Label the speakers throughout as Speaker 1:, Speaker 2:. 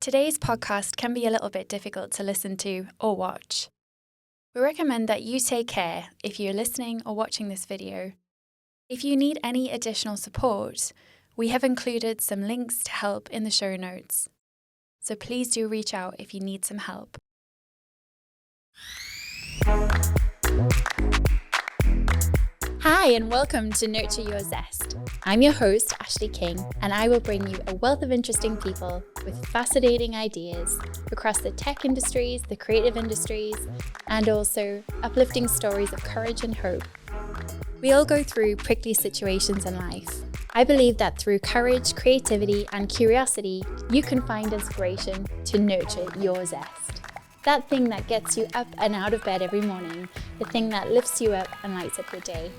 Speaker 1: Today's podcast can be a little bit difficult to listen to or watch. We recommend that you take care if you're listening or watching this video. If you need any additional support, we have included some links to help in the show notes. So please do reach out if you need some help. Hi and welcome to Nurture Your Zest. I'm your host, Ashleigh King, and I will bring you a wealth of interesting people with fascinating ideas across the tech industries, the creative industries, and also uplifting stories of courage and hope. We all go through prickly situations in life. I believe that through courage, creativity, and curiosity, you can find inspiration to nurture your zest. That thing that gets you up and out of bed every morning, the thing that lifts you up and lights up your day.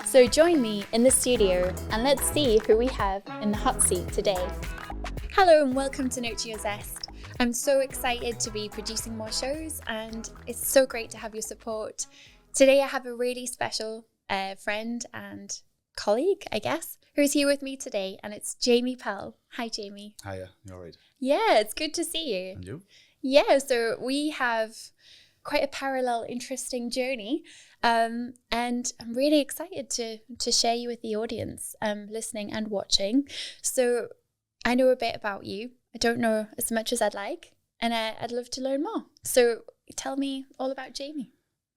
Speaker 1: So join me in the studio and let's see who we have in the hot seat today. Hello and welcome to Nurture Your Zest. I'm so excited to be producing more shows and it's so great to have your support. Today I have a really special friend and colleague, I guess, who's here with me today, and it's Jamie Pell. Hi, Jamie.
Speaker 2: Hiya, you all right?
Speaker 1: Yeah, it's good to see you.
Speaker 2: And you?
Speaker 1: Yeah, so we have quite a parallel, interesting journey, and I'm really excited to share you with the audience, listening and watching. So I know a bit about you. I don't know as much as I'd like, and I'd love to learn more. So tell me all about Jamie.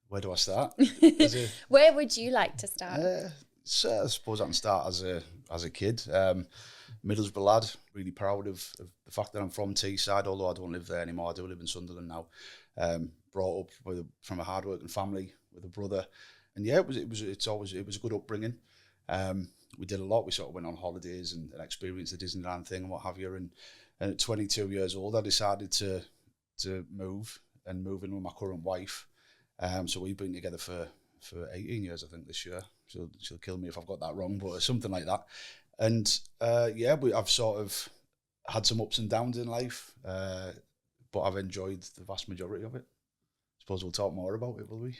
Speaker 2: Where do I start?
Speaker 1: Where would you like to start?
Speaker 2: So I suppose I can start as a kid. Middlesbrough lad, really proud of the fact that I'm from Teesside, although I don't live there anymore. I do live in Sunderland now. Brought up from a hard-working family with a brother, and yeah, it was a good upbringing. We did a lot. We sort of went on holidays and experienced the Disneyland thing and what have you. And at 22 years old, I decided to move in with my current wife. So we've been together for 18 years, I think, this year. She'll kill me if I've got that wrong, but something like that. And I've sort of had some ups and downs in life, but I've enjoyed the vast majority of it. I suppose we'll talk more about it, will we?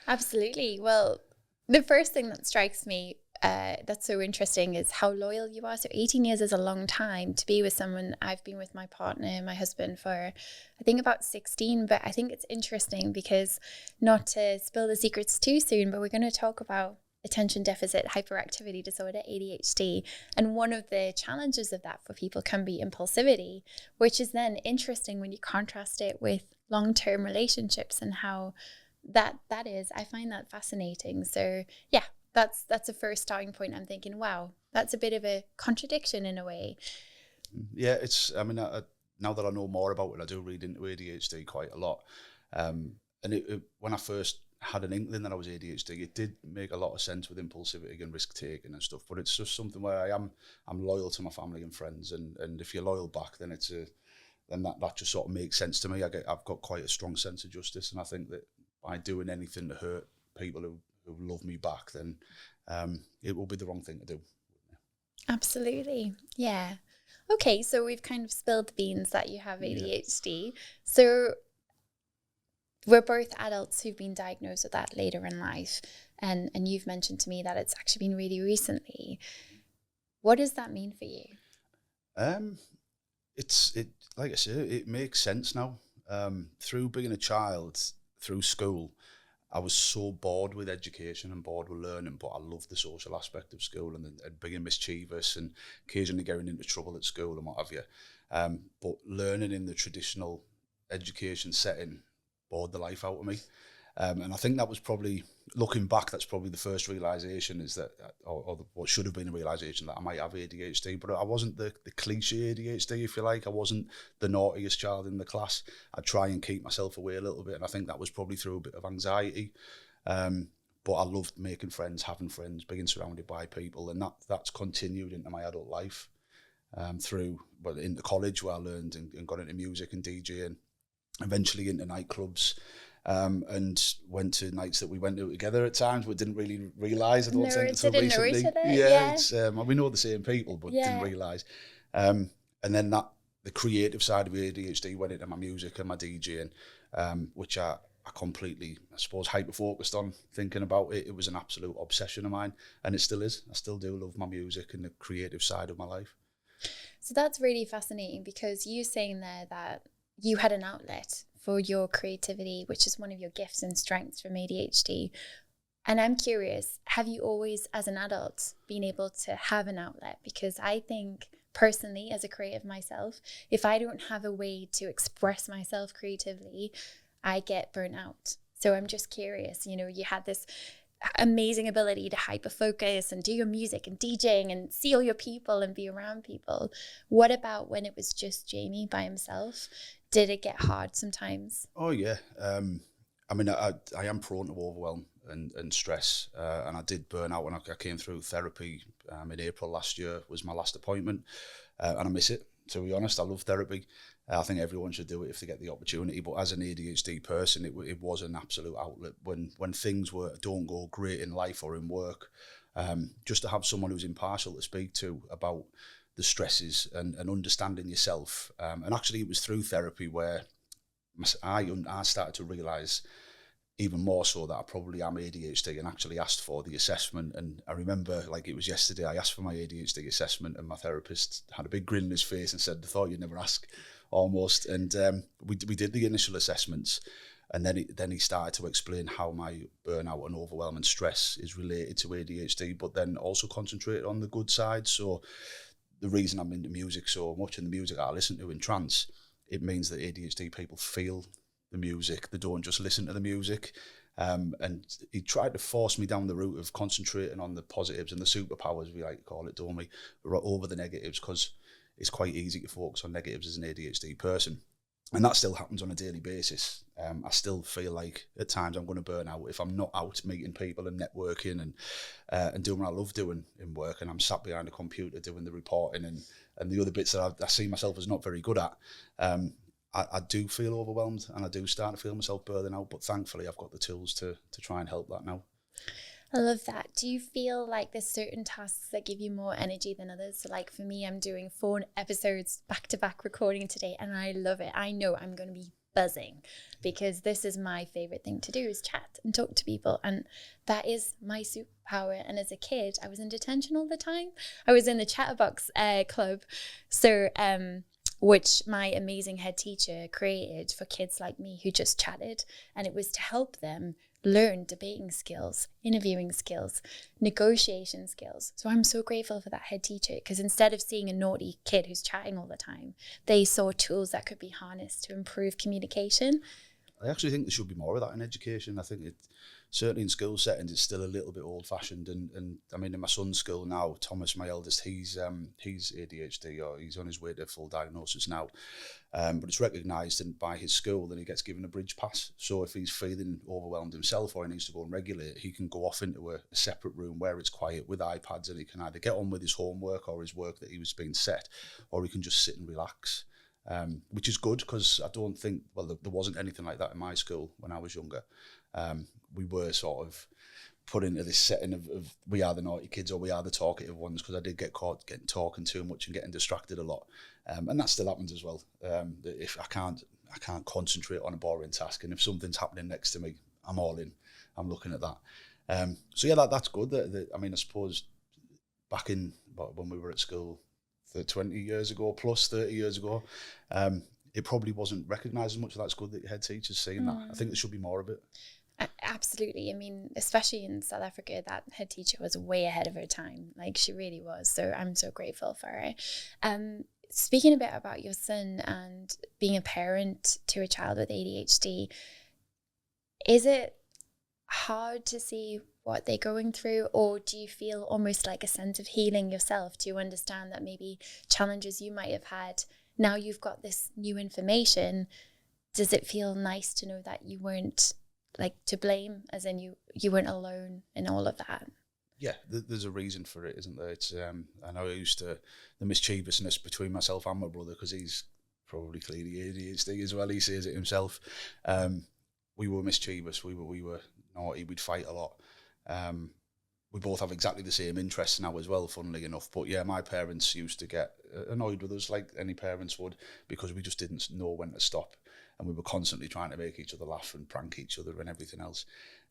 Speaker 1: Absolutely. Well, the first thing that strikes me that's so interesting is how loyal you are. So 18 years is a long time to be with someone. I've been with my partner, my husband, for I think about 16, but I think it's interesting because, not to spill the secrets too soon, but we're going to talk about Attention Deficit Hyperactivity Disorder, ADHD. And one of the challenges of that for people can be impulsivity, which is then interesting when you contrast it with long-term relationships and how that is. I find that fascinating. So yeah, that's a first starting point. I'm thinking, wow, that's a bit of a contradiction in a way.
Speaker 2: Yeah, now that I know more about it, I do read into ADHD quite a lot. And when I first had an inkling that I was ADHD, it did make a lot of sense with impulsivity and risk taking and stuff. But it's just something where I'm loyal to my family and friends, and if you're loyal back, then then that just sort of makes sense to me. I've got quite a strong sense of justice, and I think that by doing anything to hurt people who love me back, then it will be the wrong thing to do.
Speaker 1: Absolutely, yeah. Okay, so we've kind of spilled the beans that you have ADHD. Yeah. So we're both adults who've been diagnosed with that later in life. And you've mentioned to me that it's actually been really recently. What does that mean for you?
Speaker 2: Like I said, it makes sense now. Through being a child, through school, I was so bored with education and bored with learning, but I loved the social aspect of school and being mischievous and occasionally getting into trouble at school and what have you. But learning in the traditional education setting bored the life out of me. And I think that was probably, looking back, that's probably the first realisation is that, or what should have been a realisation that I might have ADHD, but I wasn't the cliche ADHD, if you like. I wasn't the naughtiest child in the class. I'd try and keep myself away a little bit, and I think that was probably through a bit of anxiety. But I loved making friends, having friends, being surrounded by people, and that's continued into my adult life, into college where I learned and got into music and DJing, eventually into nightclubs. And went to nights that we went to together at times, but didn't really realise. I don't think until recently. Know each other. Yeah. We know the same people, but didn't realise. And then the creative side of ADHD went into my music and my DJing, which I completely, I suppose, hyper-focused on thinking about it. It was an absolute obsession of mine, and it still is. I still do love my music and the creative side of my life.
Speaker 1: So that's really fascinating, because you saying there that you had an outlet for your creativity, which is one of your gifts and strengths from ADHD. And I'm curious, have you always, as an adult, been able to have an outlet? Because I think personally, as a creative myself, if I don't have a way to express myself creatively, I get burnt out. So I'm just curious, you know, you had this amazing ability to hyper focus and do your music and DJing and see all your people and be around people. What about when it was just Jamie by himself? Did it get hard sometimes?
Speaker 2: Oh yeah. I mean, I am prone to overwhelm and stress, and I did burn out when I came through therapy in April last year. Was my last appointment, and I miss it. To be honest, I love therapy. I think everyone should do it if they get the opportunity. But as an ADHD person, it was an absolute outlet when things don't go great in life or in work. Just to have someone who's impartial to speak to about the stresses and understanding yourself. And actually, it was through therapy where I started to realise even more so that I probably am ADHD, and actually asked for the assessment. And I remember, like it was yesterday, I asked for my ADHD assessment, and my therapist had a big grin on his face and said, "I thought you'd never ask," almost. And we did the initial assessments, and then he started to explain how my burnout and overwhelm and stress is related to ADHD, but then also concentrated on the good side. So the reason I'm into music so much, and the music I listen to in trance, it means that ADHD people feel the music. They don't just listen to the music. And he tried to force me down the route of concentrating on the positives and the superpowers, we like to call it, don't we, over the negatives, because it's quite easy to focus on negatives as an ADHD person. And that still happens on a daily basis. I still feel like at times I'm going to burn out if I'm not out meeting people and networking and doing what I love doing in work, and I'm sat behind a computer doing the reporting and the other bits that I see myself as not very good at. I do feel overwhelmed, and I do start to feel myself burning out, but thankfully I've got the tools to try and help that now.
Speaker 1: I love that. Do you feel like there's certain tasks that give you more energy than others? So like for me, I'm doing 4 episodes back to back recording today, and I love it. I know I'm going to be buzzing, because this is my favorite thing to do, is chat and talk to people, and that is my superpower. And as a kid, I was in detention all the time. I was in the Chatterbox club, so which my amazing head teacher created for kids like me who just chatted, and it was to help them learn debating skills, interviewing skills, negotiation skills. So I'm so grateful for that head teacher, because instead of seeing a naughty kid who's chatting all the time, they saw tools that could be harnessed to improve communication.
Speaker 2: I actually think there should be more of that in education. I think certainly in school settings, it's still a little bit old-fashioned. And I mean, in my son's school now, Thomas, my eldest, he's ADHD, or he's on his way to full diagnosis now. But it's recognised by his school that he gets given a bridge pass. So if he's feeling overwhelmed himself, or he needs to go and regulate, he can go off into a separate room where it's quiet with iPads, and he can either get on with his homework or his work that he was being set, or he can just sit and relax. Which is good, because I don't think, well, there wasn't anything like that in my school when I was younger. We were sort of put into this setting of we are the naughty kids, or we are the talkative ones, because I did get caught talking too much and getting distracted a lot. And that still happens as well. If I can't concentrate on a boring task, and if something's happening next to me, I'm all in. I'm looking at that. So yeah, that's good. I mean, I suppose back in when we were at school, 20 years ago, plus 30 years ago, it probably wasn't recognised as much. That's good that your head teacher's saying that. I think there should be more of it.
Speaker 1: Absolutely. I mean, especially in South Africa, that head teacher was way ahead of her time. Like, she really was. So I'm so grateful for her. Speaking a bit about your son and being a parent to a child with ADHD, is it hard to see what they're going through, or do you feel almost like a sense of healing yourself? Do you understand that maybe challenges you might have had, now you've got this new information? Does it feel nice to know that you weren't like to blame, as in you weren't alone in all of that?
Speaker 2: Yeah, there's a reason for it, isn't there? It's I know I used to the mischievousness between myself and my brother, because he's probably clearly ADHD as well. He says it himself. We were mischievous. We were naughty. We'd fight a lot. We both have exactly the same interests now as well, funnily enough. But yeah, my parents used to get annoyed with us, like any parents would, because we just didn't know when to stop, and we were constantly trying to make each other laugh and prank each other and everything else.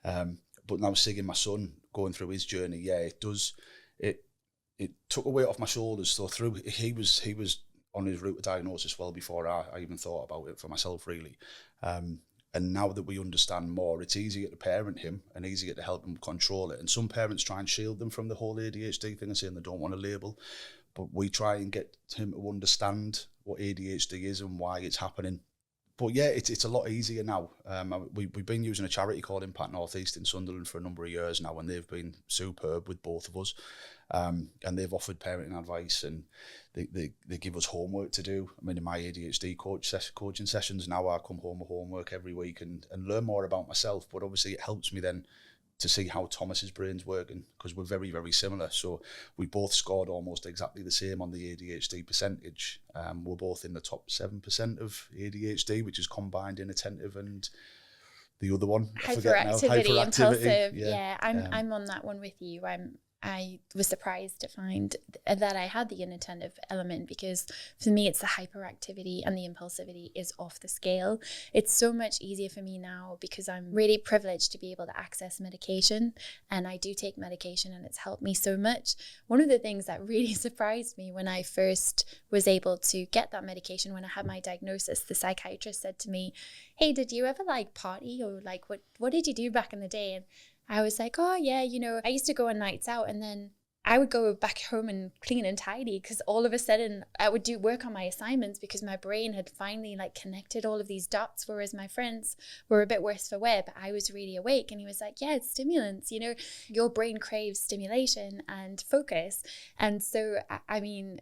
Speaker 2: But now seeing my son going through his journey, yeah, it it took a weight off my shoulders. So he was on his route to diagnosis well before I even thought about it for myself, really. And now that we understand more, it's easier to parent him and easier to help him control it. And some parents try and shield them from the whole ADHD thing and saying they don't want a label. But we try and get him to understand what ADHD is and why it's happening. But yeah, it's a lot easier now. We've been using a charity called Impact North East in Sunderland for a number of years now, and they've been superb with both of us. And they've offered parenting advice, and they give us homework to do. I mean, in my ADHD coaching sessions now, I come home with homework every week and learn more about myself. But obviously it helps me then to see how Thomas's brain's working, because we're very, very similar. So we both scored almost exactly the same on the ADHD percentage. We're both in the top 7% of ADHD, which is combined inattentive and the other one,
Speaker 1: hyperactivity, impulsive. Yeah, I'm on that one with you. I was surprised to find that I had the inattentive element, because for me it's the hyperactivity and the impulsivity is off the scale. It's so much easier for me now because I'm really privileged to be able to access medication, and I do take medication and it's helped me so much. One of the things that really surprised me when I first was able to get that medication, when I had my diagnosis, the psychiatrist said to me, "Hey, did you ever party, or what did you do back in the day?" And I was like, "Oh yeah, I used to go on nights out, and then I would go back home and clean and tidy, because all of a sudden I would do work on my assignments because my brain had finally connected all of these dots, whereas my friends were a bit worse for wear, but I was really awake." And he was like, "Yeah, it's stimulants, your brain craves stimulation and focus." And so, I mean,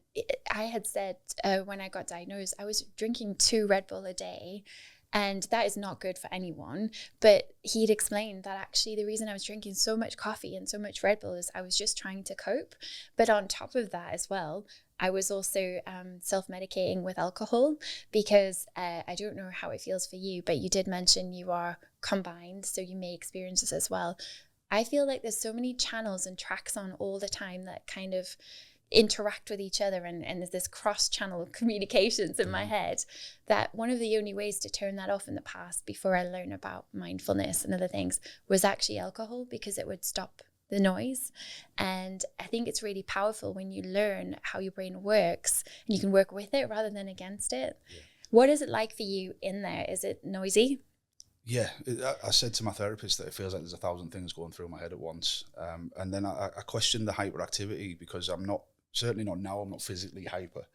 Speaker 1: I had said when I got diagnosed, I was drinking 2 Red Bull a day. And that is not good for anyone. But he'd explained that actually the reason I was drinking so much coffee and so much Red Bull is I was just trying to cope. But on top of that as well, I was also self-medicating with alcohol, because I don't know how it feels for you, but you did mention you are combined, so you may experience this as well. I feel like there's so many channels and tracks on all the time that kind of interact with each other, and there's this cross-channel communications in my head, that one of the only ways to turn that off in the past, before I learned about mindfulness and other things, was actually alcohol, because it would stop the noise. And I think it's really powerful when you learn how your brain works and you can work with it rather than against it. Yeah. What is it like for you in there? Is it noisy?
Speaker 2: Yeah, I said to my therapist that it feels like there's 1,000 things going through my head at once. And then I questioned the hyperactivity, because certainly not now, I'm not physically hyper.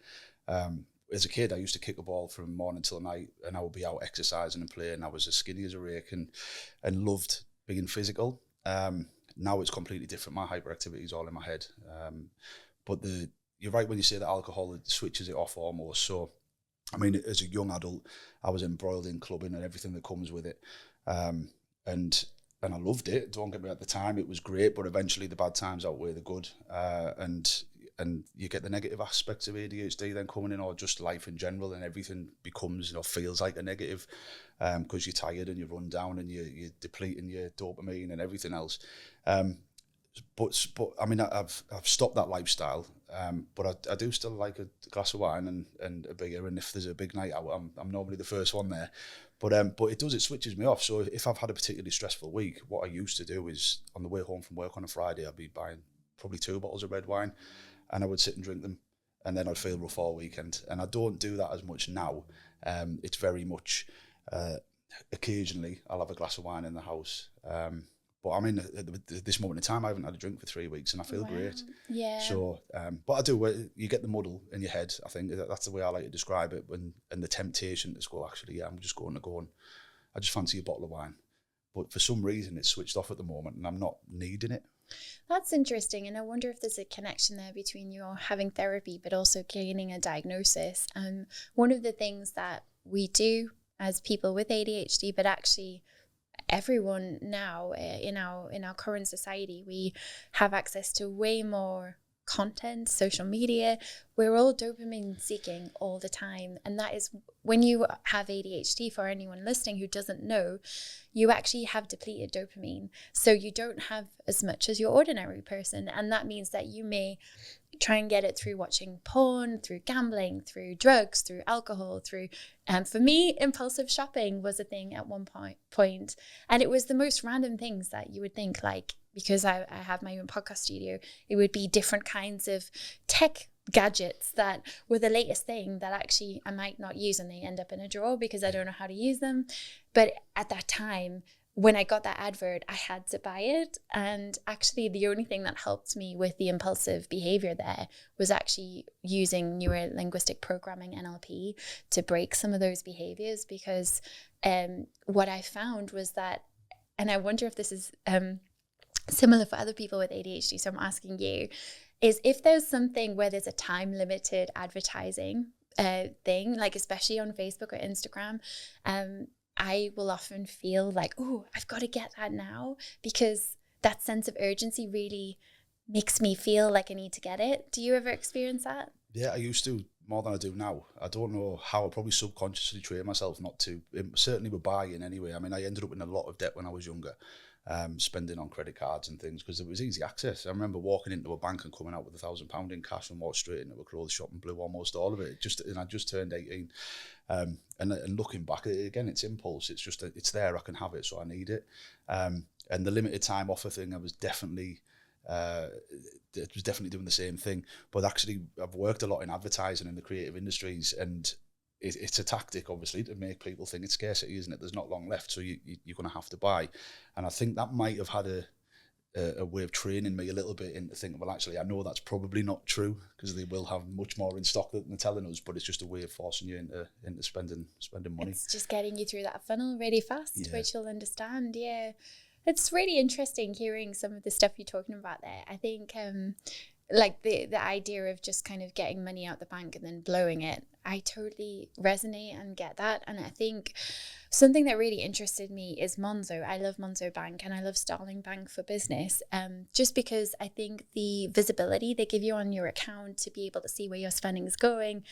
Speaker 2: As a kid, I used to kick a ball from morning till night, and I would be out exercising and playing. I was as skinny as a rake and loved being physical. Now it's completely different. My hyperactivity is all in my head. But you're right when you say that alcohol, it switches it off almost. So, I mean, as a young adult, I was embroiled in clubbing and everything that comes with it. And I loved it. Don't get me, at the time, it was great, but eventually the bad times outweigh the good. And you get the negative aspects of ADHD then coming in, or just life in general, and everything becomes, feels like a negative, because you're tired and you run down and you're depleting your dopamine and everything else. But I mean, I've stopped that lifestyle, but I do still like a glass of wine and a beer, and if there's a big night out, I'm normally the first one there. But it switches me off. So if I've had a particularly stressful week, what I used to do is, on the way home from work on a Friday, I'd be buying probably 2 bottles of red wine, and I would sit and drink them, and then I'd feel rough all weekend. And I don't do that as much now. It's very much occasionally I'll have a glass of wine in the house. But I mean, at this moment in time, I haven't had a drink for 3 weeks, and I feel great.
Speaker 1: Yeah.
Speaker 2: So, but I do. You get the muddle in your head. I think that's the way I like to describe it. And the temptation to go, actually, yeah, I'm just going to go and I just fancy a bottle of wine. But for some reason, it's switched off at the moment, and I'm not needing it.
Speaker 1: That's interesting. And I wonder if there's a connection there between you having therapy, but also gaining a diagnosis. One of the things that we do as people with ADHD, but actually everyone now in our current society, we have access to way more content, social media. We're all dopamine seeking all the time, and that is, when you have ADHD, for anyone listening who doesn't know, you actually have depleted dopamine, so you don't have as much as your ordinary person, and that means that you may try and get it through watching porn, through gambling, through drugs, through alcohol, through for me, impulsive shopping was a thing at one point, and it was the most random things that you would think, like, because I have my own podcast studio, it would be different kinds of tech gadgets that were the latest thing that actually I might not use, and they end up in a drawer because I don't know how to use them. But at that time, when I got that advert, I had to buy it. And actually the only thing that helped me with the impulsive behavior there was actually using neuro-linguistic programming, NLP, to break some of those behaviors. Because what I found was that, and I wonder if this is similar for other people with ADHD, so I'm asking you, is if there's something where there's a time limited advertising thing, like especially on Facebook or Instagram, I will often feel like, oh, I've got to get that now, because that sense of urgency really makes me feel like I need to get it. Do you ever experience that?
Speaker 2: Yeah, I used to more than I do now. I don't know how. I probably subconsciously trained myself not to. Certainly with buying anyway. I mean, I ended up in a lot of debt when I was younger, spending on credit cards and things because it was easy access. I remember walking into a bank and coming out with £1,000 in cash and walked straight into a clothes shop and blew almost all of it. And I just turned 18. And looking back, again, it's impulse. It's just, it's there, I can have it, so I need it. And the limited time offer thing, I was definitely doing the same thing. But actually, I've worked a lot in advertising in the creative industries, and it's a tactic, obviously, to make people think it's scarcity, isn't it? There's not long left, so you're going to have to buy. And I think that might have had a way of training me a little bit into thinking, well, actually, I know that's probably not true, because they will have much more in stock than they're telling us, but it's just a way of forcing you into spending money.
Speaker 1: It's just getting you through that funnel really fast, which you'll understand, yeah. It's really interesting hearing some of the stuff you're talking about there. I think like the idea of just kind of getting money out the bank and then blowing it, I totally resonate and get that. And I think something that really interested me is Monzo. I love Monzo Bank and I love Starling Bank for Business, just because I think the visibility they give you on your account to be able to see where your spending is going,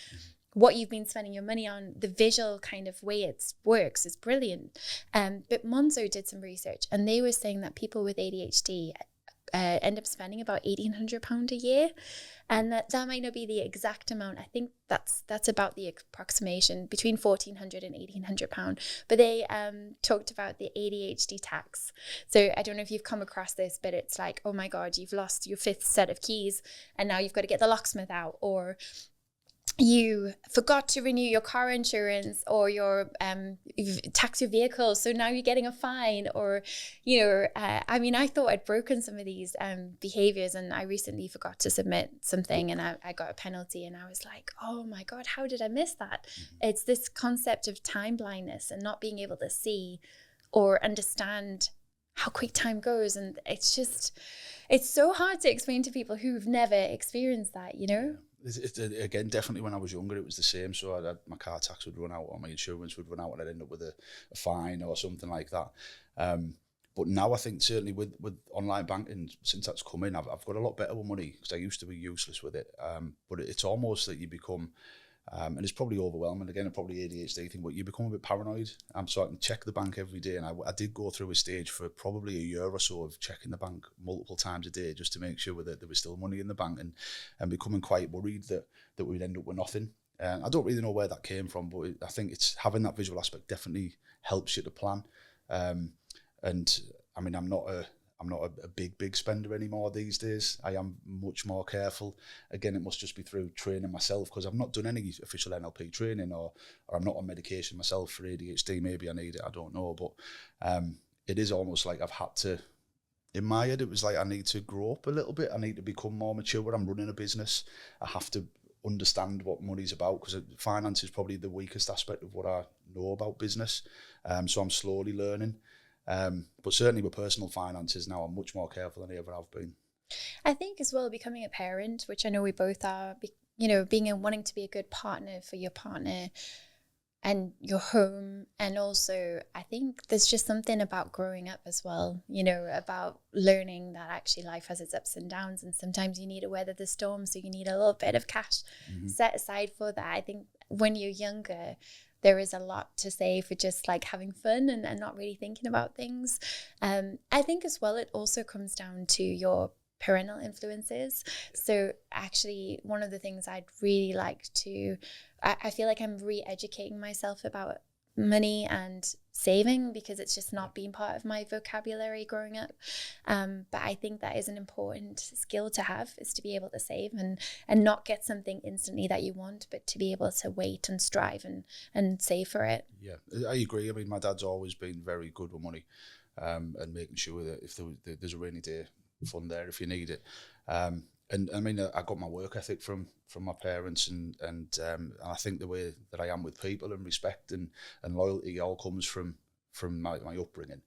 Speaker 1: what you've been spending your money on, the visual kind of way it works is brilliant. But Monzo did some research and they were saying that people with ADHD end up spending about £1,800 a year, and that might not be the exact amount. I think that's about the approximation, between £1,400 and £1,800. But they talked about the ADHD tax. So I don't know if you've come across this, but it's like, oh my God, you've lost your 5th set of keys and now you've got to get the locksmith out, or you forgot to renew your car insurance, or you've taxed your vehicle, so now you're getting a fine, or I mean, I thought I'd broken some of these behaviors, and I recently forgot to submit something and I got a penalty, and I was like, oh my God, how did I miss that? It's this concept of time blindness and not being able to see or understand how quick time goes. And it's so hard to explain to people who've never experienced that,
Speaker 2: Again, definitely when I was younger, it was the same. So my car tax would run out, or my insurance would run out, and I'd end up with a fine or something like that. But now I think certainly with online banking, since that's come in, I've got a lot better with money, because I used to be useless with it. But it's almost that you become, and it's probably overwhelming, again, and probably ADHD thing, but you become a bit paranoid. So I can check the bank every day, and I did go through a stage for probably a year or so of checking the bank multiple times a day just to make sure that there was still money in the bank, and becoming quite worried that we'd end up with nothing. I don't really know where that came from, but I think it's having that visual aspect definitely helps you to plan. And I mean, I'm not a big spender anymore these days. I am much more careful. Again, it must just be through training myself, because I've not done any official NLP training, or I'm not on medication myself for ADHD. Maybe I need it, I don't know. But it is almost like I've had to, in my head, it was like I need to grow up a little bit. I need to become more mature when I'm running a business. I have to understand what money's about, because finance is probably the weakest aspect of what I know about business. So I'm slowly learning. But certainly with personal finances now, I'm much more careful than I ever have been.
Speaker 1: I think as well, becoming a parent, which I know we both are, wanting to be a good partner for your partner and your home. And also, I think there's just something about growing up as well, about learning that actually life has its ups and downs, and sometimes you need to weather the storm, so you need a little bit of cash set aside for that. I think when you're younger, there is a lot to say for just like having fun and not really thinking about things. I think as well, it also comes down to your parental influences. So actually, one of the things I'd really like to, I feel like I'm re-educating myself about money and saving, because it's just not been part of my vocabulary growing up. But I think that is an important skill to have, is to be able to save and not get something instantly that you want, but to be able to wait and strive and save for it.
Speaker 2: Yeah, I agree. I mean, my dad's always been very good with money, and making sure that if there's a rainy day fund there if you need it. And I mean, I got my work ethic from my parents, and I think the way that I am with people and respect and loyalty all comes from my upbringing,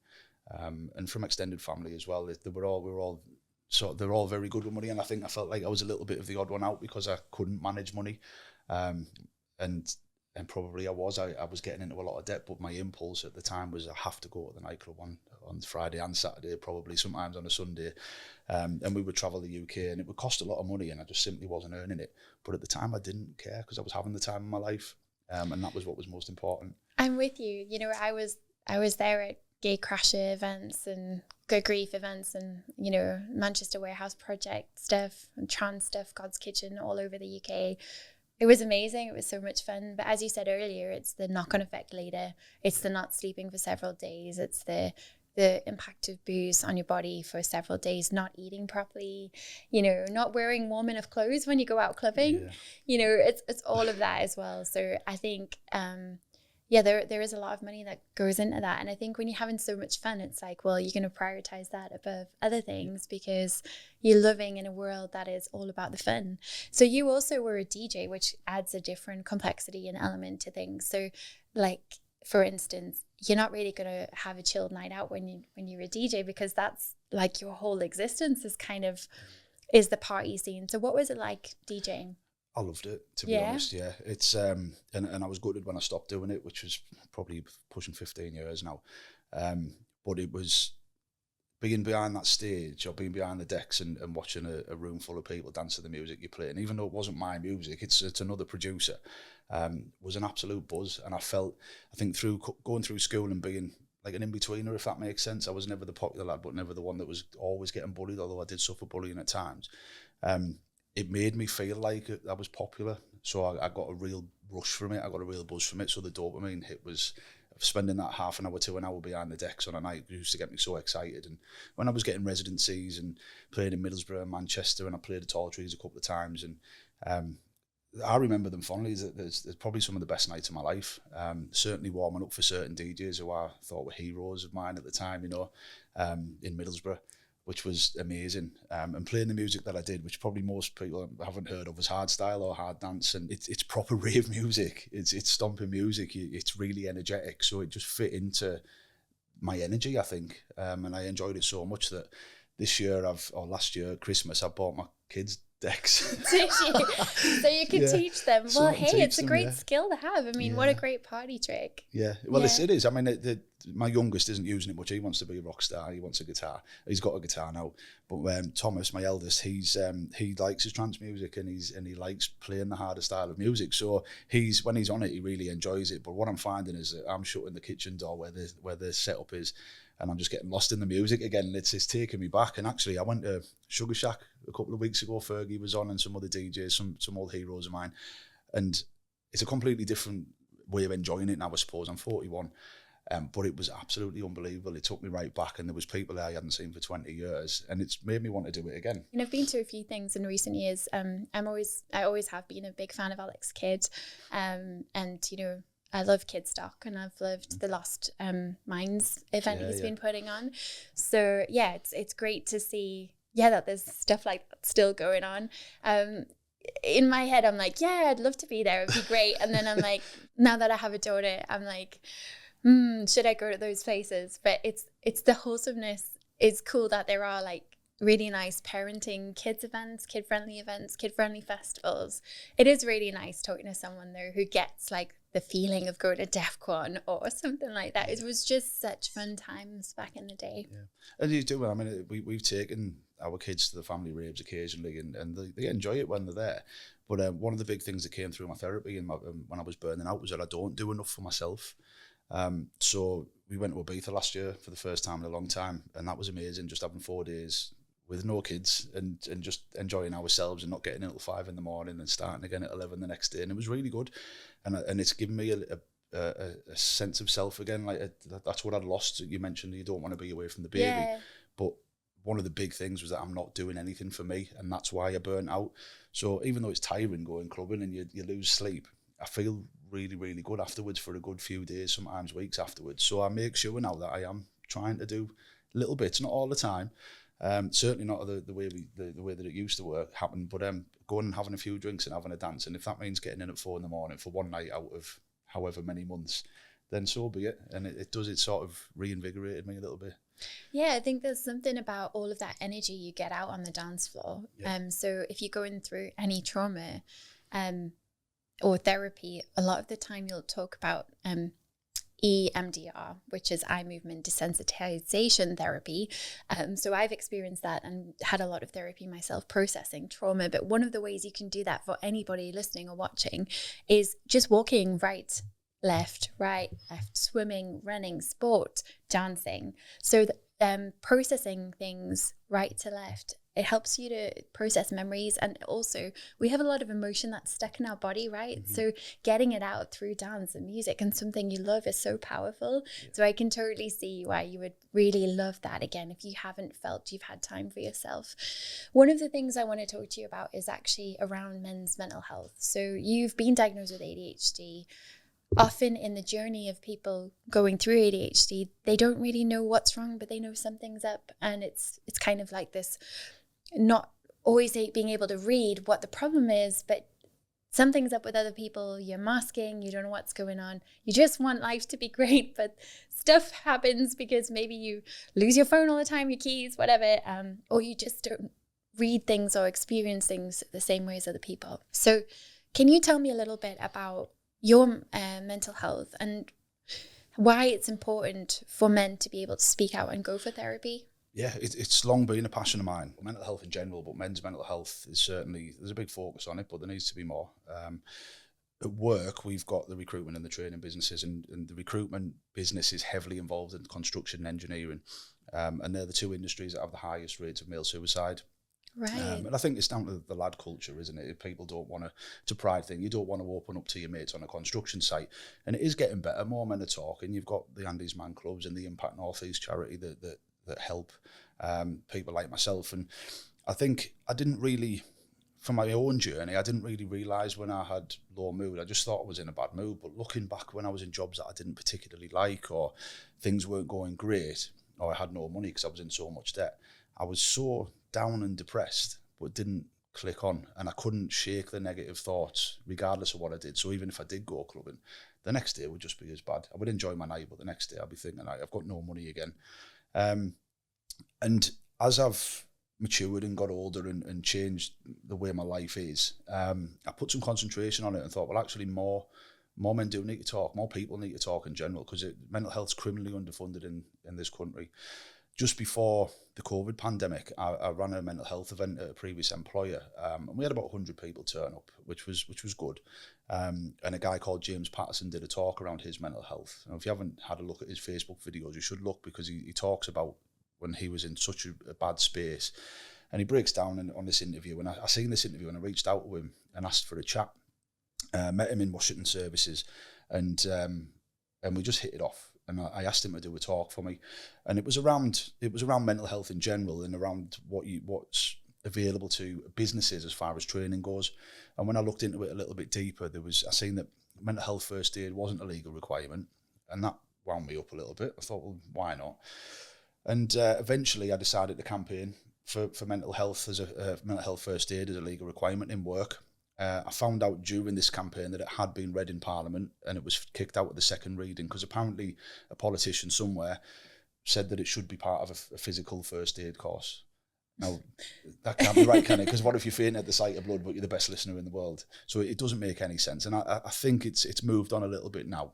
Speaker 2: and from extended family as well. They're all very good with money, and I think I felt like I was a little bit of the odd one out because I couldn't manage money, and probably I was getting into a lot of debt, but my impulse at the time was I have to go to the nightclub on Friday and Saturday, probably sometimes on a Sunday, and we would travel the UK, and it would cost a lot of money, and I just simply wasn't earning it. But at the time I didn't care because I was having the time of my life, and that was what was most important.
Speaker 1: I'm with you. You know, I was there at Gay Crasher events and Good Grief events, and, you know, Manchester Warehouse Project stuff and trans stuff, God's Kitchen, all over the UK. It was amazing. It was so much fun. But as you said earlier, it's the knock-on effect later. It's the not sleeping for several days. It's the impact of booze on your body for several days, not eating properly, you know, not wearing warm enough clothes when you go out clubbing. Yeah. You know, it's all of that as well. So I think, there is a lot of money that goes into that. And I think when you're having so much fun, it's like, well, you're going to prioritize that above other things because you're living in a world that is all about the fun. So you also were a DJ, which adds a different complexity and element to things. So like, for instance, you're not really going to have a chilled night out when you're a DJ, because that's like your whole existence is the party scene. So what was it like DJing?
Speaker 2: I loved it, to be honest. Yeah, it's and I was gutted when I stopped doing it, which was probably pushing 15 years now. But it was being behind that stage, or being behind the decks and watching a room full of people dance to the music you play, and even though it wasn't my music, it's another producer, was an absolute buzz. And I think through going through school and being like an in-betweener, if that makes sense, I was never the popular lad, but never the one that was always getting bullied, although I did suffer bullying at times. It made me feel like I was popular, so I got a real rush from it. I got a real buzz from it. So the dopamine hit was spending that half an hour to an hour behind the decks on a night used to get me so excited. And when I was getting residencies and playing in Middlesbrough and Manchester, and I played at Tall Trees a couple of times, and I remember them fondly. There's probably some of the best nights of my life. Certainly warming up for certain DJs who I thought were heroes of mine at the time, you know, in Middlesbrough, which was amazing. And playing the music that I did, which probably most people haven't heard of, as hardstyle or hard dance, and it's proper rave music. It's stomping music. It's really energetic, so it just fit into my energy, I think. And I enjoyed it so much that last year at Christmas, I bought my kids decks.
Speaker 1: Did you? So you can teach them.
Speaker 2: So
Speaker 1: well, hey, it's a great skill to have. I mean, what a great party trick.
Speaker 2: Yeah, well, it is. I mean, my youngest isn't using it much. He wants to be a rock star. He wants a guitar. He's got a guitar now. But Thomas, my eldest, he likes his trance music, and he likes playing the harder style of music. So when he's on it, he really enjoys it. But what I'm finding is that I'm shutting the kitchen door where the setup is, and I'm just getting lost in the music again. It's taking me back. And actually, I went to Sugar Shack a couple of weeks ago. Fergie was on, and some other DJs, some old heroes of mine. And it's a completely different way of enjoying it now, I suppose. I'm 41. But it was absolutely unbelievable. It took me right back, and there was people there I hadn't seen for 20 years, and it's made me want to do it again.
Speaker 1: And I've been to a few things in recent years. I always have been a big fan of Alex Kidd, and you know, I love Kidstock, and I've loved the Lost Minds event he's been putting on. So yeah, it's great to see that there's stuff like that still going on. In my head, I'm like, yeah, I'd love to be there. It'd be great. And then I'm like, now that I have a daughter, I'm like, should I go to those places? But it's the wholesomeness. It's cool that there are like really nice parenting kids events, kid-friendly festivals. It is really nice talking to someone though who gets like the feeling of going to DEFCON or something like that. It was just such fun times back in the day. Yeah,
Speaker 2: and you do. I mean, we've taken our kids to the family raves occasionally, and they enjoy it when they're there. But one of the big things that came through my therapy and when I was burning out was that I don't do enough for myself. So we went to Ibiza last year for the first time in a long time, and that was amazing, just having 4 days with no kids and just enjoying ourselves and not getting in until 5 a.m. and starting again at 11 the next day. And it was really good. And it's given me a sense of self again. Like that's what I'd lost. You mentioned you don't want to be away from the baby,
Speaker 1: Yeah.
Speaker 2: but one of the big things was that I'm not doing anything for me, and that's why I burnt out. So even though it's tiring going clubbing and you lose sleep, I feel really, really good afterwards for a good few days, sometimes weeks afterwards. So I make sure now that I am trying to do little bits, not all the time. Certainly not the way that it used to happen, but going and having a few drinks and having a dance, and if that means getting in at 4 a.m. for one night out of however many months, then so be it. And it sort of reinvigorated me a little bit.
Speaker 1: Yeah, I think there's something about all of that energy you get out on the dance floor.
Speaker 2: Yeah.
Speaker 1: So if you're going through any trauma or therapy, a lot of the time you'll talk about EMDR, which is eye movement desensitization therapy. So I've experienced that and had a lot of therapy myself processing trauma. But one of the ways you can do that for anybody listening or watching is just walking right, left, swimming, running, sport, dancing. So processing things right to left, it helps you to process memories. And also we have a lot of emotion that's stuck in our body, right? Mm-hmm. So getting it out through dance and music and something you love is so powerful. Yeah. So I can totally see why you would really love that again if you haven't felt you've had time for yourself. One of the things I want to talk to you about is actually around men's mental health. So you've been diagnosed with ADHD. Often in the journey of people going through ADHD, they don't really know what's wrong, but they know something's up. And it's kind of like this, not always being able to read what the problem is, but something's up with other people. You're masking, you don't know what's going on. You just want life to be great, but stuff happens because maybe you lose your phone all the time, your keys, whatever, or you just don't read things or experience things the same way as other people. So can you tell me a little bit about your mental health and why it's important for men to be able to speak out and go for therapy?
Speaker 2: Yeah, it's long been a passion of mine. Mental health in general, but men's mental health is certainly, there's a big focus on it, but there needs to be more. At work, we've got the recruitment and the training businesses, and the recruitment business is heavily involved in construction and engineering. And they're the two industries that have the highest rates of male suicide.
Speaker 1: Right.
Speaker 2: And I think it's down to the lad culture, isn't it? People don't want to, it's a pride thing. You don't want to open up to your mates on a construction site. And it is getting better. More men are talking. You've got the Andy's Man Clubs and the Impact North East charity that help people like myself. And I think I didn't really, for my own journey, I didn't really realise when I had low mood. I just thought I was in a bad mood. But looking back when I was in jobs that I didn't particularly like, or things weren't going great, or I had no money because I was in so much debt, I was so down and depressed, but didn't click on, and I couldn't shake the negative thoughts regardless of what I did. So even if I did go clubbing, the next day would just be as bad. I would enjoy my night, but the next day I'd be thinking, I've got no money again. And as I've matured and got older and changed the way my life is, I put some concentration on it and thought, well, actually more men do need to talk, more people need to talk in general, because mental health's criminally underfunded in this country. Just before the COVID pandemic, I ran a mental health event at a previous employer, and we had about 100 people turn up, which was good. And a guy called James Patterson did a talk around his mental health. And if you haven't had a look at his Facebook videos, you should look, because he talks about when he was in such a bad space. And he breaks down on this interview. And I seen this interview and I reached out to him and asked for a chat. Met him in Washington Services, and we just hit it off. And I asked him to do a talk for me, and it was around mental health in general, and around what's available to businesses as far as training goes. And when I looked into it a little bit deeper, I seen that mental health first aid wasn't a legal requirement, and that wound me up a little bit. I thought, well, why not? And eventually, I decided to campaign for mental health as a mental health first aid as a legal requirement in work. I found out during this campaign that it had been read in Parliament, and it was kicked out at the second reading, because apparently a politician somewhere said that it should be part of a physical first aid course. Now, that can't be right, can it? Because what if you faint at the sight of blood, but you're the best listener in the world? So it doesn't make any sense. And I think it's moved on a little bit now.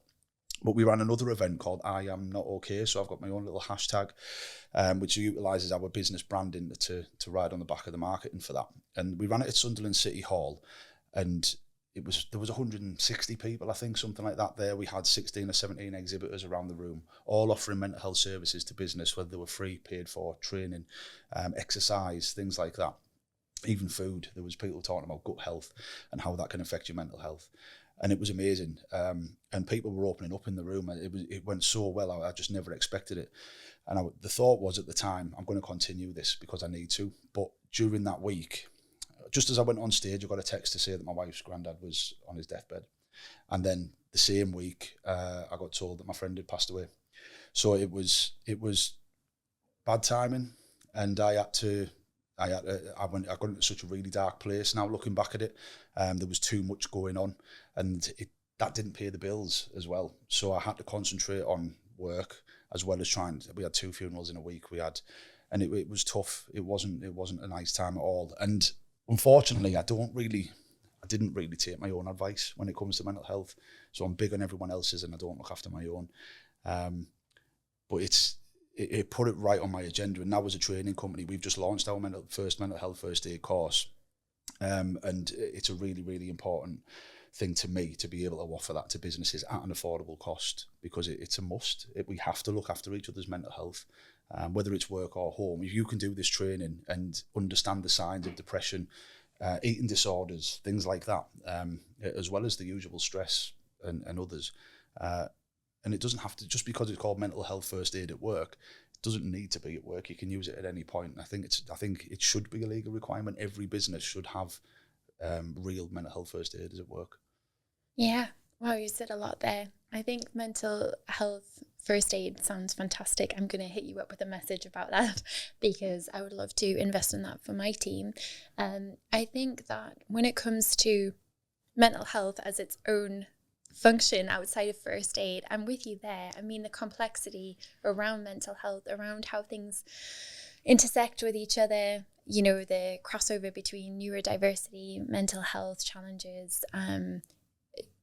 Speaker 2: But we ran another event called I Am Not Okay. So I've got my own little hashtag, which utilises our business branding to ride on the back of the marketing for that. And we ran it at Sunderland City Hall. And there was 160 people, I think, something like that there. We had 16 or 17 exhibitors around the room, all offering mental health services to business, whether they were free, paid for, training, exercise, things like that. Even food. There was people talking about gut health and how that can affect your mental health. and it was amazing. And people were opening up in the room, and it went so well. I just never expected it. And the thought was at the time, I'm going to continue this because I need to. But during that week, just as I went on stage, I got a text to say that my wife's granddad was on his deathbed. And then the same week, I got told that my friend had passed away. So it was bad timing, and I got into such a really dark place. Now looking back at it, there was too much going on, and that didn't pay the bills as well. So I had to concentrate on work as well as we had 2 funerals in a week. And it was tough. It wasn't a nice time at all. And unfortunately, I didn't really take my own advice when it comes to mental health. So I'm big on everyone else's, and I don't look after my own. But it put it right on my agenda. And now as a training company, we've just launched our mental health first aid course. And it's a really, really important thing to me to be able to offer that to businesses at an affordable cost, because it's a must. We have to look after each other's mental health, whether it's work or home. If you can do this training and understand the signs of depression, eating disorders, things like that, as well as the usual stress and others. And it doesn't have to, just because it's called mental health first aid at work, it doesn't need to be at work. You can use it at any point. I think it should be a legal requirement. Every business should have real mental health first aiders at work.
Speaker 1: Yeah, wow, you said a lot there. I think mental health first aid sounds fantastic. I'm going to hit you up with a message about that because I would love to invest in that for my team. I think that when it comes to mental health as its own function outside of first aid, I'm with you there. I mean, the complexity around mental health, around how things intersect with each other, the crossover between neurodiversity, mental health challenges,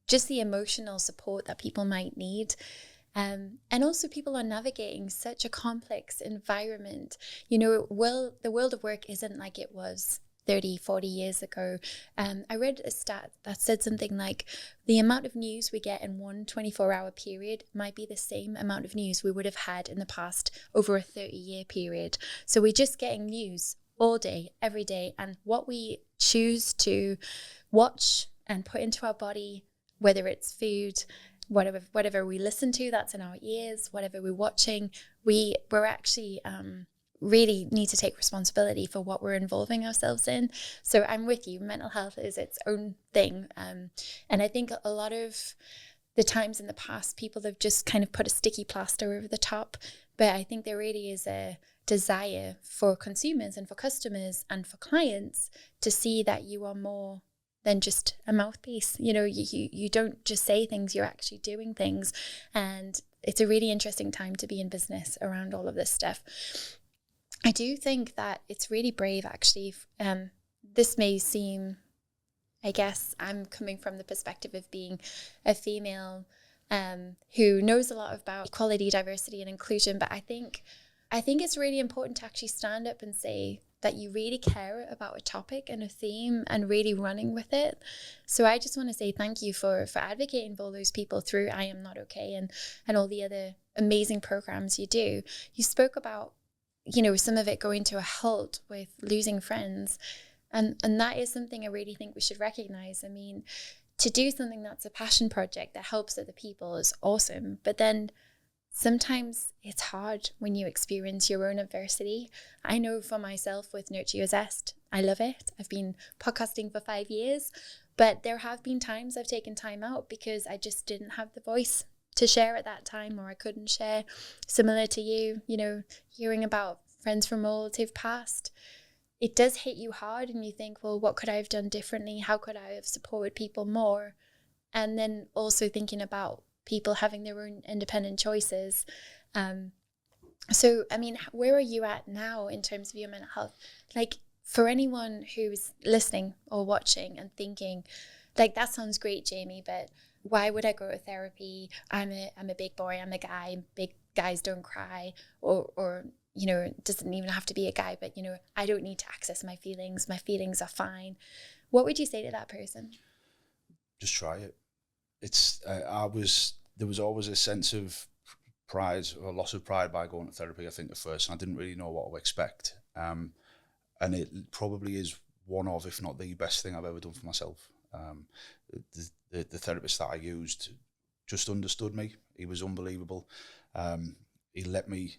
Speaker 1: just the emotional support that people might need. And also people are navigating such a complex environment. The world of work isn't like it was 30, 40 years ago. I read a stat that said something like the amount of news we get in one 24-hour period might be the same amount of news we would have had in the past over a 30-year period. So we're just getting news all day, every day. And what we choose to watch and put into our body, whether it's food, whatever we listen to, that's in our ears, whatever we're watching, we're actually really need to take responsibility for what we're involving ourselves in. So I'm with you. Mental health is its own thing. And I think a lot of the times in the past, people have just kind of put a sticky plaster over the top. But I think there really is a desire for consumers and for customers and for clients to see that you are more than just a mouthpiece. You don't just say things, you're actually doing things. And it's a really interesting time to be in business around all of this stuff. I do think that it's really brave, actually. This may seem, I guess I'm coming from the perspective of being a female who knows a lot about equality, diversity, and inclusion. But I think it's really important to actually stand up and say that you really care about a topic and a theme and really running with it. So I just want to say thank you for advocating for all those people through I Am Not Okay and all the other amazing programs you do. You spoke about, some of it going to a halt with losing friends. And that is something I really think we should recognize. I mean, to do something that's a passion project that helps other people is awesome. But then sometimes it's hard when you experience your own adversity. I know for myself with Nurture Your Zest, I love it. I've been podcasting for 5 years, but there have been times I've taken time out because I just didn't have the voice to share at that time, or I couldn't share. Similar to you, hearing about friends from all who've passed, it does hit you hard and you think, well, what could I have done differently? How could I have supported people more? And then also thinking about people having their own independent choices. So, I mean, where are you at now in terms of your mental health? Like, for anyone who's listening or watching and thinking, like, that sounds great, Jamie, but why would I go to therapy? I'm a big boy, I'm a guy, big guys don't cry, or it doesn't even have to be a guy, but, I don't need to access my feelings are fine. What would you say to that person?
Speaker 2: Just try it. There was always a sense of pride or loss of pride by going to therapy, I think, at first, and I didn't really know what to expect. And it probably is one of, if not the best thing I've ever done for myself. The therapist that I used just understood me. He was unbelievable. He let me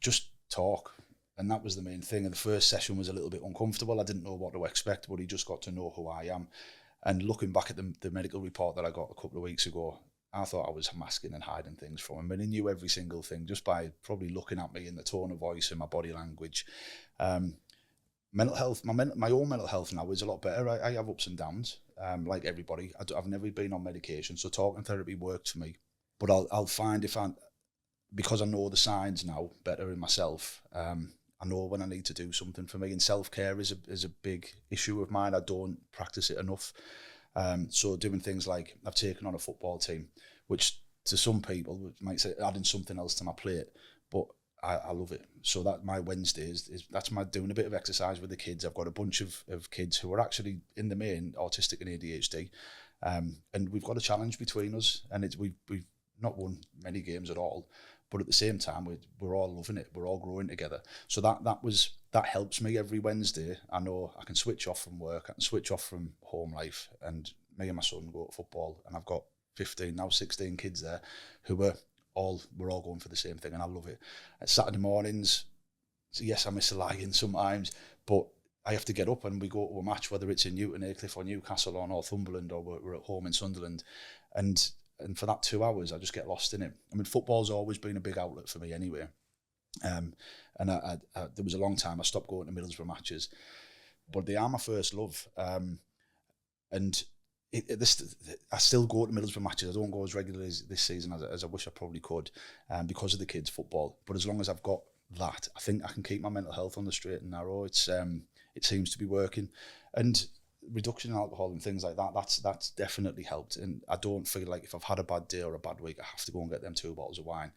Speaker 2: just talk, and that was the main thing. And the first session was a little bit uncomfortable. I didn't know what to expect, but he just got to know who I am. And looking back at the medical report that I got a couple of weeks ago, I thought I was masking and hiding things from him, and he knew every single thing just by probably looking at me in the tone of voice and my body language. Mental health, my own mental health now is a lot better. I have ups and downs, like everybody. I've never been on medication, so talking therapy worked for me. But I'll find because I know the signs now better in myself, I know when I need to do something for me. And self-care is a big issue of mine. I don't practice it enough. So doing things like I've taken on a football team, which to some people might say adding something else to my plate, but I love it. So that my Wednesdays that's my doing a bit of exercise with the kids. I've got a bunch of kids who are actually in the main autistic and ADHD, and we've got a challenge between us, and we've not won many games at all, but at the same time we're all loving it. We're all growing together. So that helps me every Wednesday. I know I can switch off from work, I can switch off from home life, and me and my son go to football, and I've got 15 now 16 kids there who we're all going for the same thing, and I love it. Saturday mornings, yes, I miss the lie-in sometimes, but I have to get up and we go to a match, whether it's in Newton, Aycliffe or Newcastle or Northumberland, or we're at home in Sunderland, and for that 2 hours I just get lost in it. I mean, football's always been a big outlet for me anyway, and I there was a long time I stopped going to Middlesbrough matches, but they are my first love, and I still go to Middlesbrough matches. I don't go as regularly this season as I wish I probably could, because of the kids' football. But as long as I've got that, I think I can keep my mental health on the straight and narrow. It seems to be working, and reduction in alcohol and things like that. That's definitely helped. And I don't feel like if I've had a bad day or a bad week, I have to go and get them 2 bottles of wine.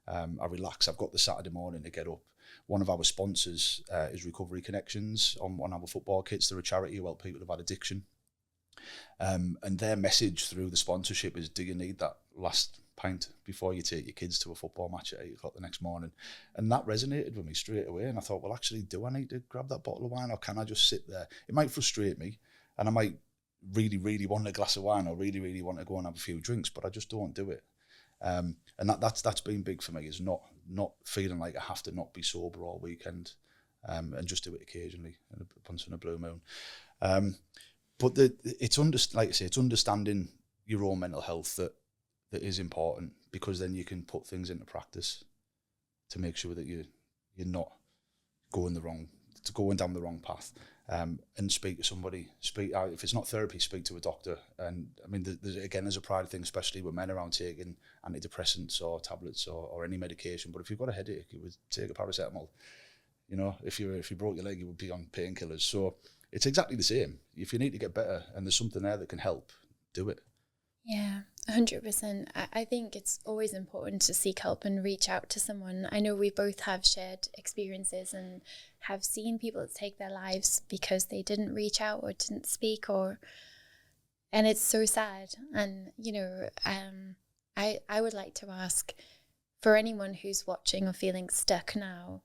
Speaker 2: I relax. I've got the Saturday morning to get up. One of our sponsors is Recovery Connections on our football kits. They're a charity who help people who've had addiction. And their message through the sponsorship is, do you need that last pint before you take your kids to a football match at 8 o'clock the next morning? And that resonated with me straight away. And I thought, well, actually, do I need to grab that bottle of wine, or can I just sit there? It might frustrate me, and I might really, really want a glass of wine, or really, really want to go and have a few drinks, but I just don't do it. And that's been big for me, is not feeling like I have to not be sober all weekend, and just do it occasionally, once in a blue moon. But it's understanding your own mental health that is important, because then you can put things into practice to make sure that you're not going down the wrong path, and speak to somebody. If it's not therapy, speak to a doctor. And I mean, there's a pride thing, especially with men, around taking antidepressants or tablets or any medication. But if you've got a headache, you would take a paracetamol. You know, if you broke your leg, you would be on painkillers. So it's exactly the same. If you need to get better and there's something there that can help, do it.
Speaker 1: Yeah, 100%. I think it's always important to seek help and reach out to someone. I know we both have shared experiences and have seen people take their lives because they didn't reach out or didn't speak, and it's so sad. And, you know, I would like to ask, for anyone who's watching or feeling stuck now,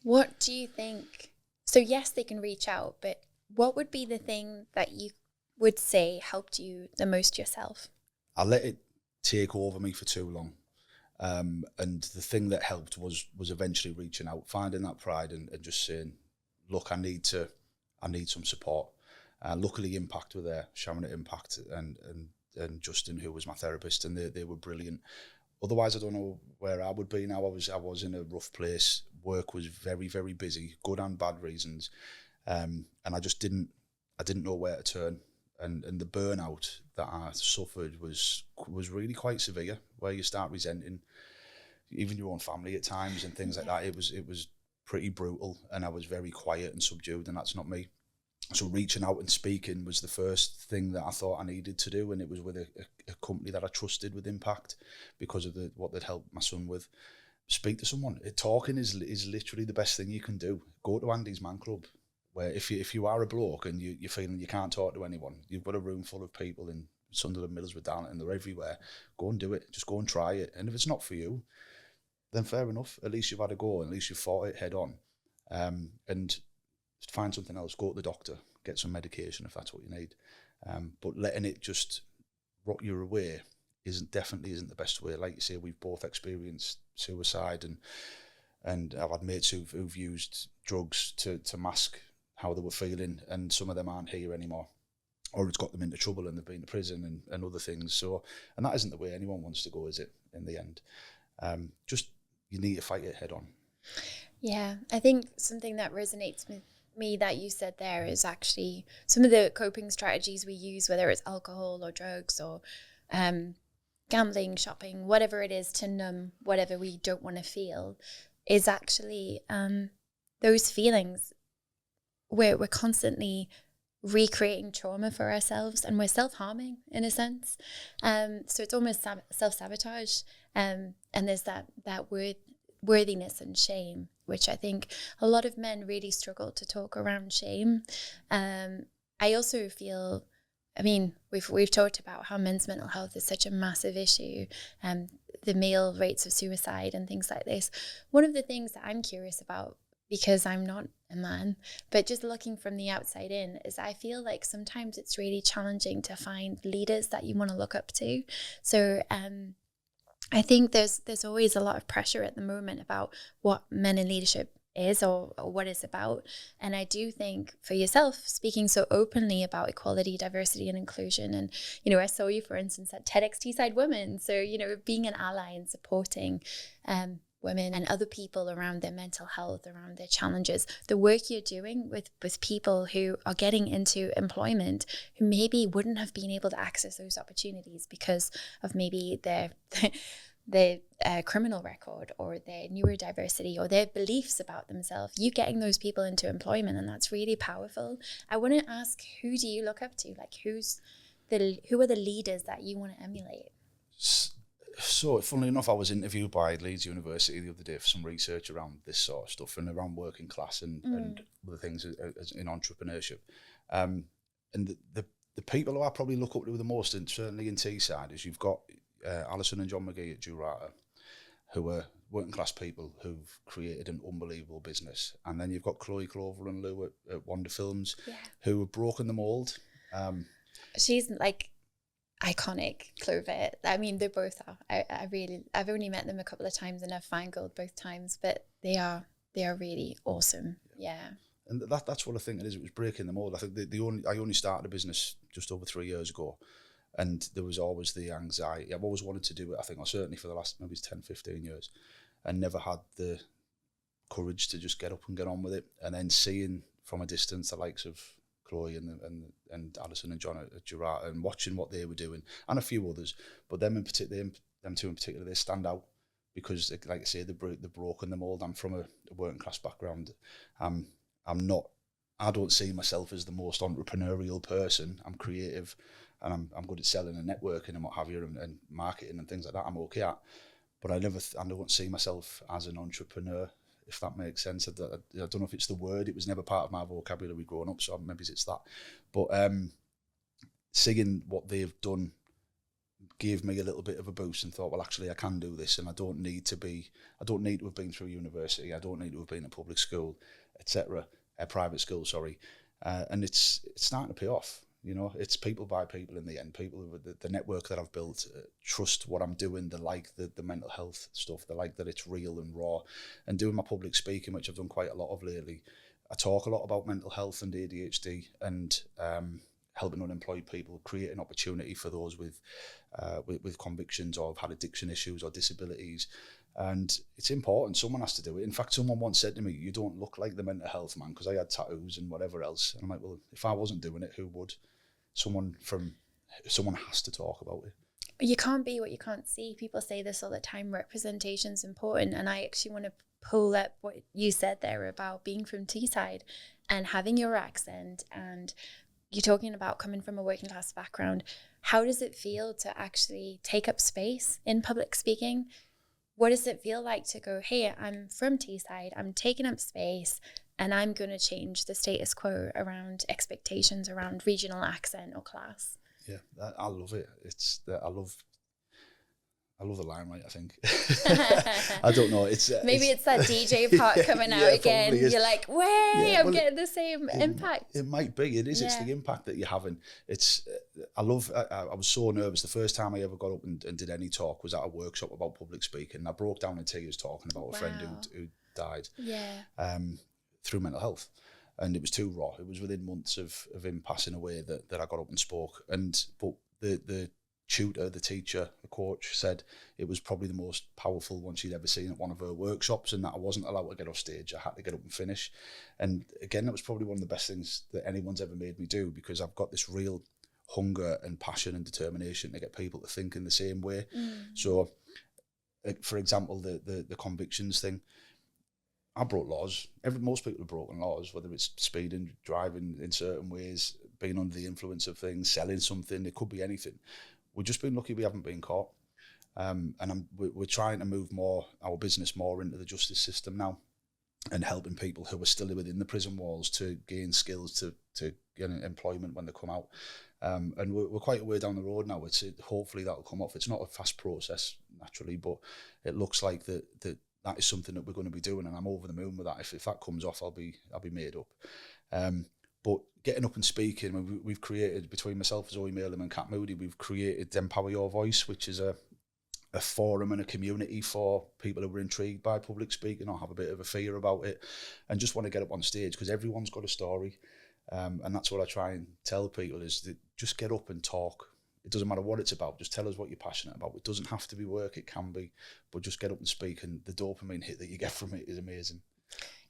Speaker 1: what do you think? So yes, they can reach out, but what would be the thing that you would say helped you the most yourself?
Speaker 2: I let it take over me for too long. And the thing that helped was eventually reaching out, finding that pride and just saying, look, I need some support. Luckily Impact were there, Sharon at Impact and Justin, who was my therapist, and they were brilliant. Otherwise, I don't know where I would be now. I was in a rough place. Work was very, very busy, good and bad reasons. And I just didn't know where to turn. And the burnout that I suffered was really quite severe, where you start resenting even your own family at times and things like that. It was pretty brutal, and I was very quiet and subdued, and that's not me. So reaching out and speaking was the first thing that I thought I needed to do, and it was with a company that I trusted with Impact, because of what they'd helped my son with. Speak to someone. Talking is literally the best thing you can do. Go to Andy's Man Club, where if you are a bloke and you're feeling you can't talk to anyone, you've got a room full of people in Sunderland, Middlesbrough, Darlington, they're everywhere. Go and do it. Just go and try it. And if it's not for you, then fair enough. At least you've had a go, and at least you've fought it head on. And find something else. Go to the doctor. Get some medication if that's what you need. But letting it just rot you away definitely isn't the best way. Like you say, we've both experienced suicide, and I've had mates who've used drugs to mask how they were feeling, and some of them aren't here anymore, or it's got them into trouble and they've been to prison and other things. So, and that isn't the way anyone wants to go, is it, in the end? Just, you need to fight it head on.
Speaker 1: Yeah, I think something that resonates with me that you said there is actually some of the coping strategies we use, whether it's alcohol or drugs or gambling, shopping, whatever it is to numb whatever we don't want to feel, is actually those feelings where we're constantly recreating trauma for ourselves, and we're self-harming in a sense. So it's almost self-sabotage, and there's that worthiness and shame, which I think a lot of men really struggle to talk around shame. I also feel, I mean, we've talked about how men's mental health is such a massive issue, the male rates of suicide and things like this. One of the things that I'm curious about, because I'm not a man, but just looking from the outside in, is I feel like sometimes it's really challenging to find leaders that you want to look up to. So I think there's always a lot of pressure at the moment about what men in leadership is or what it's about. And I do think for yourself, speaking so openly about equality, diversity and inclusion, and, you know, I saw you, for instance, at TEDx Teesside Women. So, you know, being an ally and supporting women and other people around their mental health, around their challenges, the work you're doing with people who are getting into employment who maybe wouldn't have been able to access those opportunities because of maybe their criminal record or their neurodiversity or their beliefs about themselves, you getting those people into employment, and that's really powerful. I want to ask, who do you look up to? Like, who are the leaders that you want to emulate?
Speaker 2: So, funnily enough, I was interviewed by Leeds University the other day for some research around this sort of stuff and around working class and other things in entrepreneurship. And the people who I probably look up to the most, and certainly in Teesside, is you've got Alison and John McGee at Durata, who are working class people who've created an unbelievable business. And then you've got Chloe Clover and Lou at Wonder Films, who have broken the mould.
Speaker 1: She's like iconic, Clover. I mean, they both are. I've only met them a couple of times and I've fangirled both times, but they are really awesome. Yeah.
Speaker 2: And that's what I think it is. It was breaking the mold. I think I only started a business just over 3 years ago, and there was always the anxiety. I've always wanted to do it, I think, or certainly for the last maybe 10, 15 years, and never had the courage to just get up and get on with it. And then seeing from a distance the likes of Chloe and Alison and John at Durata, and watching what they were doing, and a few others, but them two in particular, they stand out because, like I say, they've broken the mold. I'm from a working class background. I don't see myself as the most entrepreneurial person. I'm creative, and I'm good at selling and networking and what have you, and marketing and things like that. I'm okay at, but I don't see myself as an entrepreneur, if that makes sense. I don't know if it's the word. It was never part of my vocabulary growing up, so maybe it's that. But seeing what they've done gave me a little bit of a boost, and thought, well, actually, I can do this, and I don't need to have been through university. I don't need to have been at public school, etc. Private school, sorry. And it's starting to pay off. You know, it's people by people in the end. People the network that I've built trust what I'm doing. They like the mental health stuff. They like that it's real and raw. And doing my public speaking, which I've done quite a lot of lately, I talk a lot about mental health and ADHD and helping unemployed people, create an opportunity for those with convictions or have had addiction issues or disabilities. And it's important. Someone has to do it. In fact, someone once said to me, "You don't look like the mental health man," because I had tattoos and whatever else. And I'm like, well, if I wasn't doing it, who would? Someone has to talk about it.
Speaker 1: You can't be what you can't see. People say this all the time. Representation's important. And I actually want to pull up what you said there about being from Teesside and having your accent, and you're talking about coming from a working class background. How does it feel to actually take up space in public speaking? What does it feel like to go, hey, I'm from Teesside, I'm taking up space, and I'm going to change the status quo around expectations around regional accent or class?
Speaker 2: Yeah, I love it. I love the limelight, I think. I don't know.
Speaker 1: Maybe it's that DJ part coming out again. You're like, I'm getting the same impact.
Speaker 2: It might be. It is. It's the impact that you're having. I was so nervous. The first time I ever got up and did any talk was at a workshop about public speaking. I broke down in tears talking about a friend who died through mental health. And it was too raw. It was within months of him passing away that I got up and spoke. But the tutor, the teacher, the coach said it was probably the most powerful one she'd ever seen at one of her workshops, and that I wasn't allowed to get off stage. I had to get up and finish. And again, that was probably one of the best things that anyone's ever made me do, because I've got this real hunger and passion and determination to get people to think in the same way. So, for example, the convictions thing, I broke laws. Most people have broken laws, whether it's speeding, driving in certain ways, being under the influence of things, selling something. It could be anything. We've just been lucky we haven't been caught. And we're trying to move our business more into the justice system now, and helping people who are still within the prison walls to gain skills to get employment when they come out. And we're quite a way down the road now. Hopefully that'll come off. It's not a fast process, naturally, but it looks like that is something that we're going to be doing, and I'm over the moon with that. If that comes off, I'll be made up. But getting up and speaking, we've created, between myself, Zoe Malem and Kat Moody, we've created Empower Your Voice, which is a forum and a community for people who are intrigued by public speaking or have a bit of a fear about it and just want to get up on stage, because everyone's got a story. And that's what I try and tell people, is that just get up and talk. It doesn't matter what it's about. Just tell us what you're passionate about. It doesn't have to be work. It can be. But just get up and speak, and the dopamine hit that you get from it is amazing.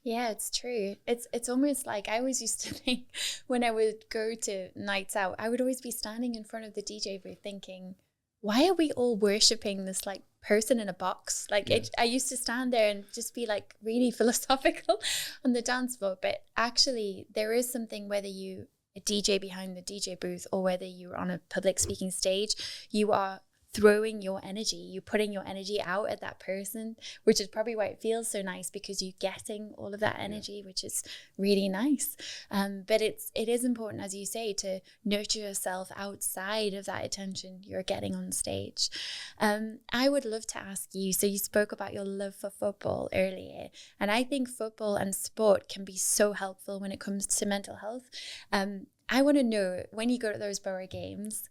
Speaker 1: Yeah, it's true. It's almost like, I always used to think when I would go to nights out, I would always be standing in front of the DJ booth thinking, why are we all worshipping this like person in a box? I used to stand there and just be like really philosophical on the dance floor. But actually there is something, whether you a DJ behind the DJ booth or whether you're on a public speaking stage, you are throwing your energy, you're putting your energy out at that person, which is probably why it feels so nice, because you're getting all of that energy, which is really nice. But it is important, as you say, to nurture yourself outside of that attention you're getting on stage. I would love to ask you, so you spoke about your love for football earlier, and I think football and sport can be so helpful when it comes to mental health. I want to know, when you go to those Borough games,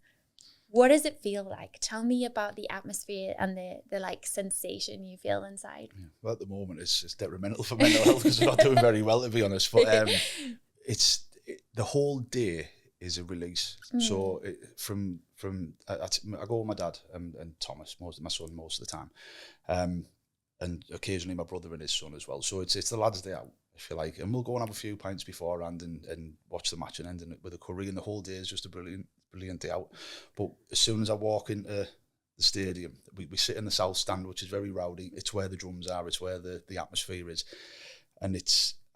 Speaker 1: what does it feel like? Tell me about the atmosphere and the like sensation you feel inside. Yeah.
Speaker 2: Well, at the moment, it's detrimental for mental health because we're not doing very well, to be honest. But the whole day is a release. So I go with my dad and Thomas, my son, most of the time, and occasionally my brother and his son as well. So it's the lads' day out, if you like, and we'll go and have a few pints beforehand and watch the match and end it with a curry. And the whole day is just a brilliant day out. But as soon as I walk into the stadium, we sit in the south stand, which is very rowdy. It's where the drums are, it's where the atmosphere is, and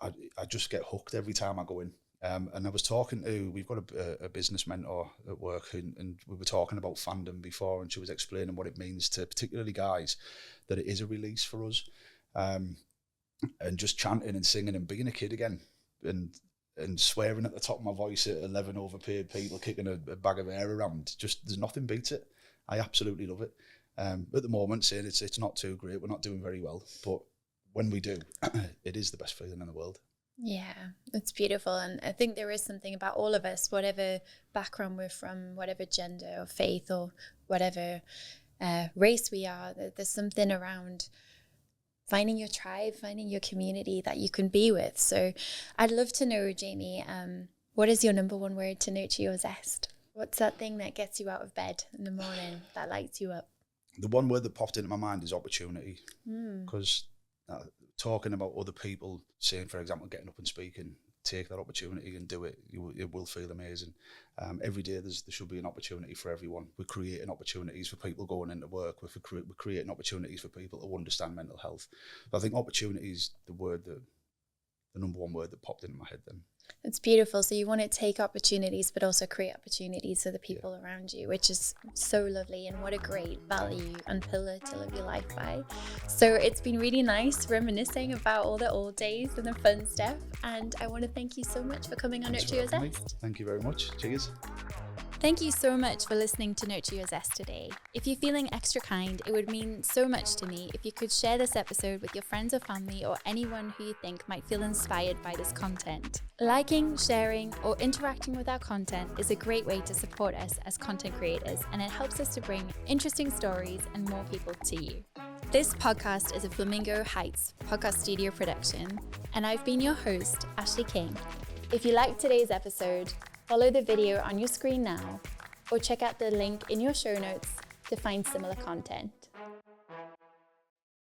Speaker 2: I just get hooked every time I go in. And I was talking to, we've got a business mentor at work, and we were talking about fandom before, and she was explaining what it means to particularly guys, that it is a release for us, and just chanting and singing and being a kid again, and swearing at the top of my voice at 11 overpaid people kicking a bag of air around. Just, there's nothing beats it. I absolutely love it. At the moment, saying it's not too great, we're not doing very well, but when we do, it is the best feeling in the world.
Speaker 1: Yeah, it's beautiful. And I think there is something about all of us, whatever background we're from, whatever gender or faith or whatever race we are, there's something around finding your tribe, finding your community that you can be with. So I'd love to know, Jamie, what is your number one word to nurture your zest? What's that thing that gets you out of bed in the morning, that lights you up?
Speaker 2: The one word that popped into my mind is opportunity. Because talking about other people, saying, for example, getting up and speaking, take that opportunity and do it. It will feel amazing. Every day there should be an opportunity for everyone. We're creating opportunities for people going into work. We're creating opportunities for people who understand mental health. So I think opportunity is the number one word that popped into my head then.
Speaker 1: It's beautiful. So you want to take opportunities, but also create opportunities for the people around you, which is so lovely. And what a great value and pillar to live your life by. So it's been really nice reminiscing about all the old days and the fun stuff. And I want to thank you so much for coming on Nurture Your Zest.
Speaker 2: Thank you very much. Cheers.
Speaker 1: Thank you so much for listening to Nurture Your Zest today. If you're feeling extra kind, it would mean so much to me if you could share this episode with your friends or family or anyone who you think might feel inspired by this content. Liking, sharing, or interacting with our content is a great way to support us as content creators, and it helps us to bring interesting stories and more people to you. This podcast is a Flamingo Heights podcast studio production, and I've been your host, Ashleigh King. If you liked today's episode, follow the video on your screen now, or check out the link in your show notes to find similar content.